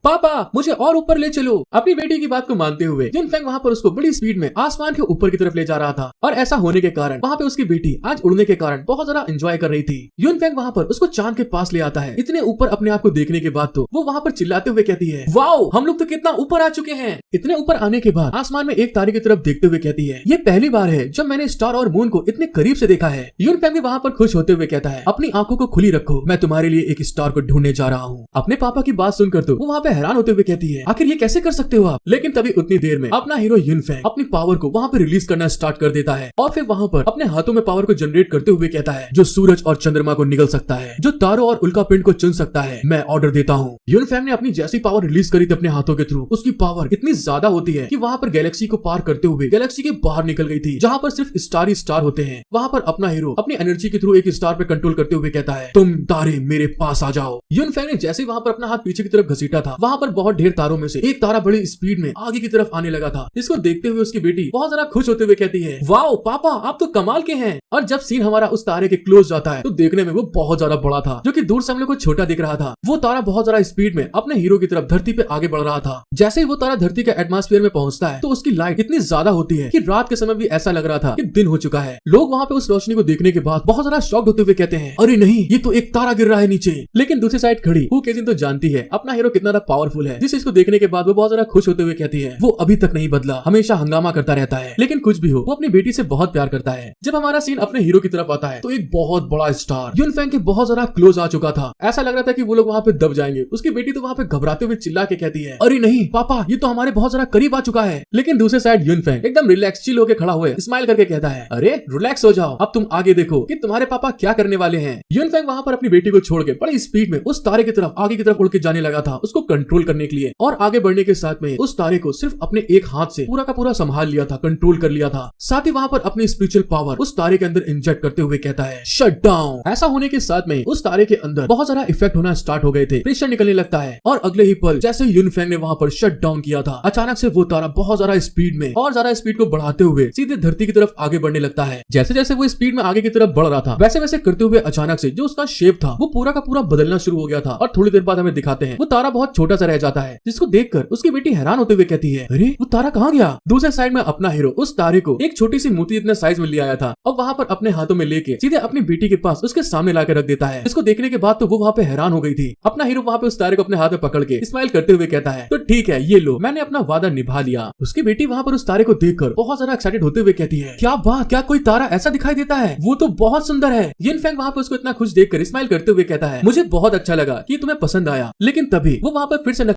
पापा मुझे और ऊपर ले चलो। अपनी बेटी की बात को मानते हुए युनफेंग वहाँ पर उसको बड़ी स्पीड में आसमान के ऊपर की तरफ ले जा रहा था और ऐसा होने के कारण वहाँ पे उसकी बेटी आज उड़ने के कारण बहुत ज्यादा एंजॉय कर रही थी। युनफेंग वहाँ पर उसको चांद के पास ले आता है। इतने ऊपर अपने आप को देखने के बाद तो वो वहाँ पर चिल्लाते हुए कहती है, वाओ हम लोग तो कितना ऊपर आ चुके हैं। इतने ऊपर आने के बाद आसमान में एक तारे की तरफ देखते हुए कहती है, ये पहली बार है जब मैंने स्टार और मून को इतने करीब से देखा है। युनफेंग भी वहाँ पर खुश होते हुए कहता है, अपनी आंखों को खुली रखो, मैं तुम्हारे लिए एक स्टार को ढूंढने जा रहा हूँ। अपने पापा की बात सुनकर तो वो वहाँ पे हैरान होते हुए कहती है, आखिर ये कैसे कर सकते हो आप। लेकिन तभी उतनी देर में अपना हीरो युनफेंग अपनी पावर को वहाँ पे रिलीज करना स्टार्ट कर देता है और फिर वहाँ पर अपने हाथों में पावर को जनरेट करते हुए कहता है, जो सूरज और चंद्रमा को निगल सकता है, जो तारों और उल्का पिंड को चुन सकता है, मैं ऑर्डर देता हूँ। युनफेंग ने अपनी जैसी पावर रिलीज करी थी अपने हाथों के थ्रू, उसकी पावर इतनी ज्यादा होती है कि वहाँ पर गैलेक्सी को पार करते हुए गैलेक्सी के बाहर निकल गई थी, जहाँ पर सिर्फ स्टार ही स्टार होते हैं। वहाँ पर अपना हीरो अपनी एनर्जी के थ्रू एक स्टार पे कंट्रोल करते हुए कहता है, तुम तारे मेरे पास आ जाओ। युनफेंग ने जैसे वहाँ पर अपना हाथ पीछे की तरफ घसीटा था, वहाँ पर बहुत ढेर तारों में से एक तारा बड़ी स्पीड में आगे की तरफ आने लगा था। इसको देखते हुए उसकी बेटी बहुत ज्यादा खुश होते हुए कहती है, वाओ पापा आप तो कमाल के हैं। और जब सीन हमारा उस तारे के क्लोज जाता है तो देखने में वो बहुत ज्यादा बड़ा था, जो कि दूर से हम लोग को छोटा दिख रहा था। वो तारा बहुत ज्यादा स्पीड में अपने हीरो की तरफ धरती पे आगे बढ़ रहा था। जैसे ही वो तारा धरती के एटमॉस्फेयर में पहुंचता है तो उसकी लाइट इतनी ज्यादा होती है कि रात के समय भी ऐसा लग रहा था कि दिन हो चुका है। लोग वहाँ पे उस रोशनी को देखने के बाद बहुत ज्यादा शॉक्ड होते हुए कहते हैं, अरे नहीं ये तो एक तारा गिर रहा है नीचे। लेकिन दूसरी साइड खड़ी हू केजिन तो जानती है अपना हीरो कितना पावरफुल है, जिस इसको देखने के बाद वो बहुत ज्यादा खुश होते हुए कहती है, वो अभी तक नहीं बदला, हमेशा हंगामा करता रहता है, लेकिन कुछ भी हो वो अपनी बेटी से बहुत प्यार करता है। जब हमारा सीन अपने हीरो की तरफ आता है तो एक बहुत बड़ा स्टार युनफेंग के बहुत ज्यादा क्लोज आ चुका था। ऐसा लग रहा था कि वो लोग वहाँ पे दब जाएंगे। उसकी बेटी तो वहाँ पे घबराते हुए चिल्ला के कहती है, अरे नहीं पापा ये तो हमारे बहुत ज्यादा करीब आ चुका है। लेकिन दूसरे साइड युनफेंग एकदम रिलैक्स चिल होकर खड़ा हुए स्माइल करके कहता है, अरे रिलैक्स हो जाओ, अब तुम आगे देखो कि तुम्हारे पापा क्या करने वाले हैं। युनफेंग वहाँ पर अपनी बेटी को छोड़ के बड़ी स्पीड में उस तारे की तरफ आगे की तरफ उड़ के जाने लगा था, उसको कंट्रोल करने के लिए। और आगे बढ़ने के साथ में उस तारे को सिर्फ अपने एक हाथ से पूरा का पूरा संभाल लिया था, कंट्रोल कर लिया था। साथ ही वहाँ पर अपनी स्पिरिचुअल पावर उस तारे के अंदर इंजेक्ट करते हुए कहता है, शट डाउन। ऐसा होने के साथ में उस तारे के अंदर बहुत सारा इफेक्ट होना स्टार्ट हो गए थे, प्रेशर निकलने लगता है और अगले ही पल जैसे युनफेंग ने वहाँ पर शट डाउन किया था, अचानक से वो तारा बहुत ज्यादा स्पीड में और ज्यादा स्पीड को बढ़ाते हुए सीधे धरती की तरफ आगे बढ़ने लगता है। जैसे जैसे वो स्पीड में आगे की तरफ बढ़ रहा था वैसे वैसे करते हुए अचानक से जो उसका शेप था वो पूरा का पूरा बदलना शुरू हो गया था और थोड़ी देर बाद हमें दिखाते हैं वो तारा बहुत छोटा सा रह जाता है, जिसको देखकर उसकी बेटी हैरान होते हुए कहती है, अरे वो तारा कहाँ गया। दूसरे साइड में अपना हीरो उस तारे को एक छोटी सी मोती इतने साइज में ले आया था और वहाँ पर अपने हाथों में लेके सीधे अपनी बेटी के पास उसके सामने लाकर रख देता है। इसको देखने के बाद तो वो वहाँ पे हैरान हो गई थी। अपना हीरो वहाँ पे उस तारे को अपने हाथ में पकड़ के स्माइल करते हुए कहता है, तो ठीक है ये लो, मैंने अपना वादा निभा लिया। उसकी बेटी वहाँ पर उस तारे को देखकर बहुत ज्यादा एक्साइटेड होते हुए कहती है, क्या बात, क्या कोई तारा ऐसा दिखाई देता है, वो तो बहुत सुंदर है। युनफेंग वहाँ पर उसको इतना खुश देखकर स्माइल करते हुए कहता है, मुझे बहुत अच्छा लगा कि तुम्हें पसंद आया। लेकिन तभी वो वहाँ पर फिर से